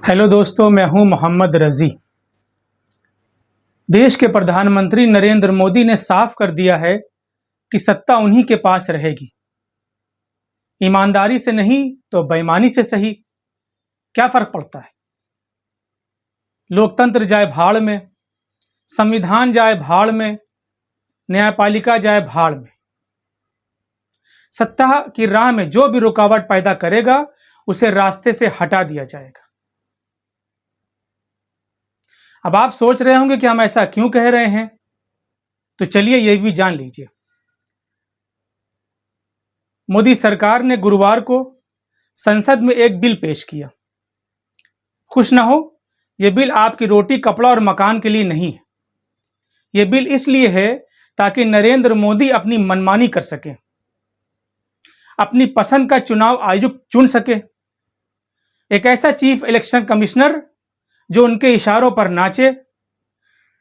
Hello दोस्तों, मैं हूं मोहम्मद रज़ी। देश के प्रधानमंत्री नरेंद्र मोदी ने साफ कर दिया है कि सत्ता उन्हीं के पास रहेगी। ईमानदारी से नहीं तो बेईमानी से सही, क्या फर्क पड़ता है। लोकतंत्र जाए भाड़ में, संविधान जाए भाड़ में, न्यायपालिका जाए भाड़ में। सत्ता की राह में जो भी रुकावट पैदा करेगा उसे रास्ते से हटा दिया जाएगा। अब आप सोच रहे होंगे कि हम ऐसा क्यों कह रहे हैं, तो चलिए यह भी जान लीजिए। मोदी सरकार ने गुरुवार को संसद में एक बिल पेश किया। खुश ना हो, यह बिल आपकी रोटी, कपड़ा और मकान के लिए नहीं है। यह बिल इसलिए है ताकि नरेंद्र मोदी अपनी मनमानी कर सके, अपनी पसंद का चुनाव आयुक्त चुन सके, एक ऐसा चीफ इलेक्शन कमिश्नर जो उनके इशारों पर नाचे,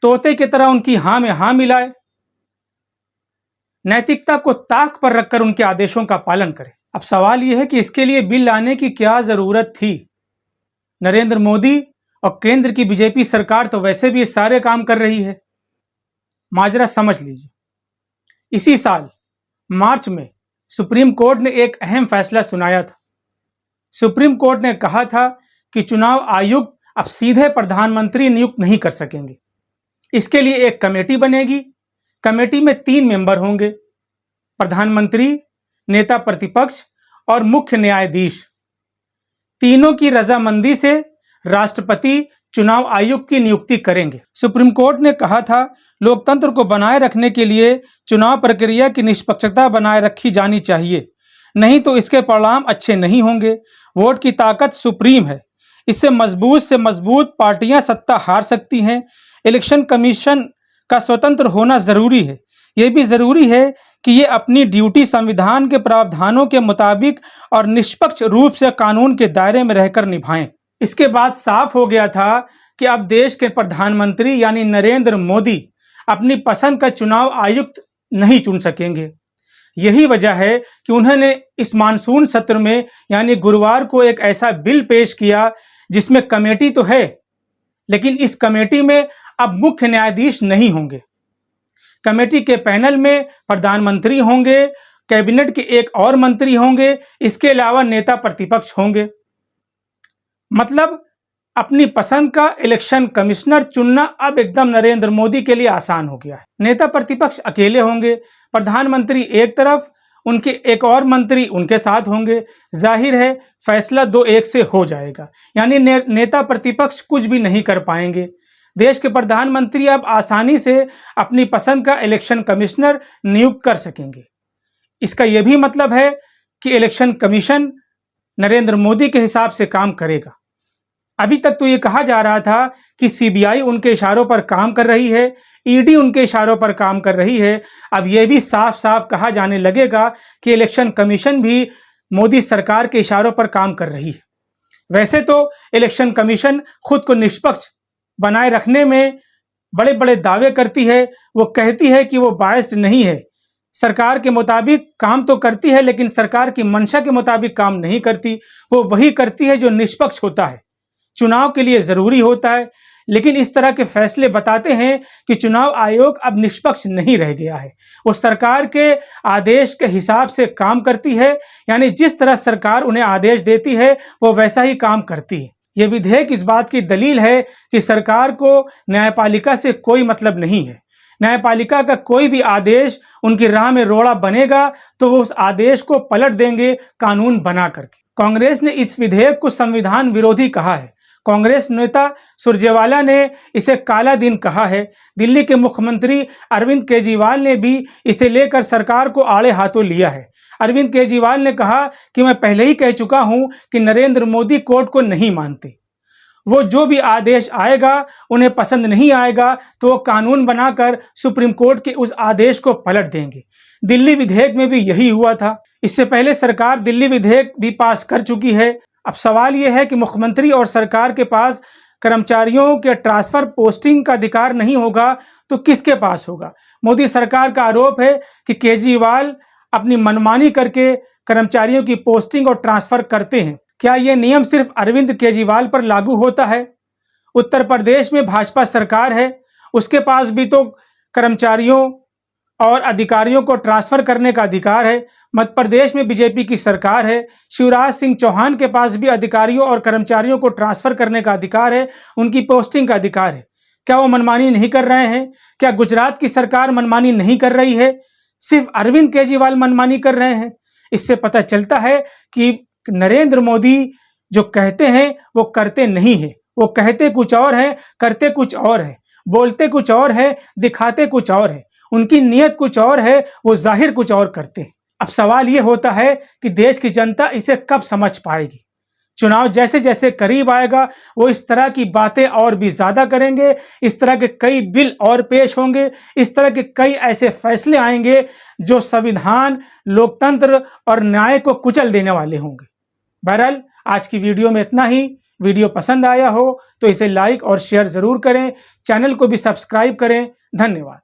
तोते की तरह उनकी हां में हां मिलाए, नैतिकता को ताक पर रखकर उनके आदेशों का पालन करे। अब सवाल यह है कि इसके लिए बिल लाने की क्या जरूरत थी। नरेंद्र मोदी और केंद्र की बीजेपी सरकार तो वैसे भी ये सारे काम कर रही है। माजरा समझ लीजिए। इसी साल मार्च में सुप्रीम कोर्ट ने एक अहम फैसला सुनाया था। सुप्रीम कोर्ट ने कहा था कि चुनाव आयुक्त अब सीधे प्रधानमंत्री नियुक्त नहीं कर सकेंगे। इसके लिए एक कमेटी बनेगी। कमेटी में 3 मेंबर होंगे, प्रधानमंत्री, नेता प्रतिपक्ष और मुख्य न्यायाधीश। तीनों की रजामंदी से राष्ट्रपति चुनाव आयुक्त की नियुक्ति करेंगे। सुप्रीम कोर्ट ने कहा था, लोकतंत्र को बनाए रखने के लिए चुनाव प्रक्रिया की निष्पक्षता बनाए रखी जानी चाहिए, नहीं तो इसके परिणाम अच्छे नहीं होंगे। वोट की ताकत सुप्रीम है, इससे मजबूत पार्टियां सत्ता हार सकती हैं। इलेक्शन कमीशन का स्वतंत्र होना जरूरी है। यह भी जरूरी है कि ये अपनी ड्यूटी संविधान के प्रावधानों के मुताबिक और निष्पक्ष रूप से कानून के दायरे में रहकर निभाएं। इसके बाद साफ हो गया था कि अब देश के प्रधानमंत्री यानी नरेंद्र मोदी अपनी पसंद का चुनाव आयुक्त नहीं चुन सकेंगे। यही वजह है कि उन्होंने इस मानसून सत्र में यानी गुरुवार को एक ऐसा बिल पेश किया जिसमें कमेटी तो है, लेकिन इस कमेटी में अब मुख्य न्यायाधीश नहीं होंगे। कमेटी के पैनल में प्रधानमंत्री होंगे, कैबिनेट के एक और मंत्री होंगे, इसके अलावा नेता प्रतिपक्ष होंगे। मतलब अपनी पसंद का इलेक्शन कमिश्नर चुनना अब एकदम नरेंद्र मोदी के लिए आसान हो गया है। नेता प्रतिपक्ष अकेले होंगे, प्रधानमंत्री एक तरफ, उनके एक और मंत्री उनके साथ होंगे। जाहिर है फैसला 2-1 से हो जाएगा, यानी नेता प्रतिपक्ष कुछ भी नहीं कर पाएंगे। देश के प्रधानमंत्री अब आसानी से अपनी पसंद का इलेक्शन कमिश्नर नियुक्त कर सकेंगे। इसका यह भी मतलब है कि इलेक्शन कमीशन नरेंद्र मोदी के हिसाब से काम करेगा। अभी तक तो ये कहा जा रहा था कि सीबीआई उनके इशारों पर काम कर रही है, ईडी उनके इशारों पर काम कर रही है। अब यह भी साफ साफ कहा जाने लगेगा कि इलेक्शन कमीशन भी मोदी सरकार के इशारों पर काम कर रही है। वैसे तो इलेक्शन कमीशन खुद को निष्पक्ष बनाए रखने में बड़े बड़े दावे करती है। वो कहती है कि वो बायस्ड नहीं है, सरकार के मुताबिक काम तो करती है, लेकिन सरकार की मंशा के मुताबिक काम नहीं करती। वो वही करती है जो निष्पक्ष होता है, चुनाव के लिए जरूरी होता है। लेकिन इस तरह के फैसले बताते हैं कि चुनाव आयोग अब निष्पक्ष नहीं रह गया है। वो सरकार के आदेश के हिसाब से काम करती है, यानी जिस तरह सरकार उन्हें आदेश देती है वो वैसा ही काम करती है। ये विधेयक इस बात की दलील है कि सरकार को न्यायपालिका से कोई मतलब नहीं है। न्यायपालिका का कोई भी आदेश उनकी राह में रोड़ा बनेगा तो वो उस आदेश को पलट देंगे कानून बना करके। कांग्रेस ने इस विधेयक को संविधान विरोधी कहा है। कांग्रेस नेता सुरजेवाला ने इसे काला दिन कहा है। दिल्ली के मुख्यमंत्री अरविंद केजरीवाल ने भी इसे लेकर सरकार को आड़े हाथों लिया है। अरविंद केजरीवाल ने कहा कि मैं पहले ही कह चुका हूं कि नरेंद्र मोदी कोर्ट को नहीं मानते। वो जो भी आदेश आएगा उन्हें पसंद नहीं आएगा तो वो कानून बनाकर सुप्रीम कोर्ट के उस आदेश को पलट देंगे। दिल्ली विधेयक में भी यही हुआ था। इससे पहले सरकार दिल्ली विधेयक भी पास कर चुकी है। अब सवाल यह है कि मुख्यमंत्री और सरकार के पास कर्मचारियों के ट्रांसफर पोस्टिंग का अधिकार नहीं होगा तो किसके पास होगा। मोदी सरकार का आरोप है कि केजरीवाल अपनी मनमानी करके कर्मचारियों की पोस्टिंग और ट्रांसफर करते हैं। क्या ये नियम सिर्फ अरविंद केजरीवाल पर लागू होता है? उत्तर प्रदेश में भाजपा सरकार है, उसके पास भी तो कर्मचारियों और अधिकारियों को ट्रांसफर करने का अधिकार है। मध्य प्रदेश में बीजेपी की सरकार है, शिवराज सिंह चौहान के पास भी अधिकारियों और कर्मचारियों को ट्रांसफर करने का अधिकार है, उनकी पोस्टिंग का अधिकार है। क्या वो मनमानी नहीं कर रहे हैं? क्या गुजरात की सरकार मनमानी नहीं कर रही है? सिर्फ अरविंद केजरीवाल मनमानी कर रहे हैं? इससे पता चलता है कि नरेंद्र मोदी जो कहते हैं वो करते नहीं है। वो कहते कुछ और है, करते कुछ और है, बोलते कुछ और है, दिखाते कुछ और है। उनकी नीयत कुछ और है, वो जाहिर कुछ और करते हैं। अब सवाल ये होता है कि देश की जनता इसे कब समझ पाएगी। चुनाव जैसे जैसे करीब आएगा वो इस तरह की बातें और भी ज्यादा करेंगे, इस तरह के कई बिल और पेश होंगे, इस तरह के कई ऐसे फैसले आएंगे जो संविधान, लोकतंत्र और न्याय को कुचल देने वाले होंगे। बहरहाल आज की वीडियो में इतना ही। वीडियो पसंद आया हो तो इसे लाइक और शेयर जरूर करें, चैनल को भी सब्सक्राइब करें। धन्यवाद।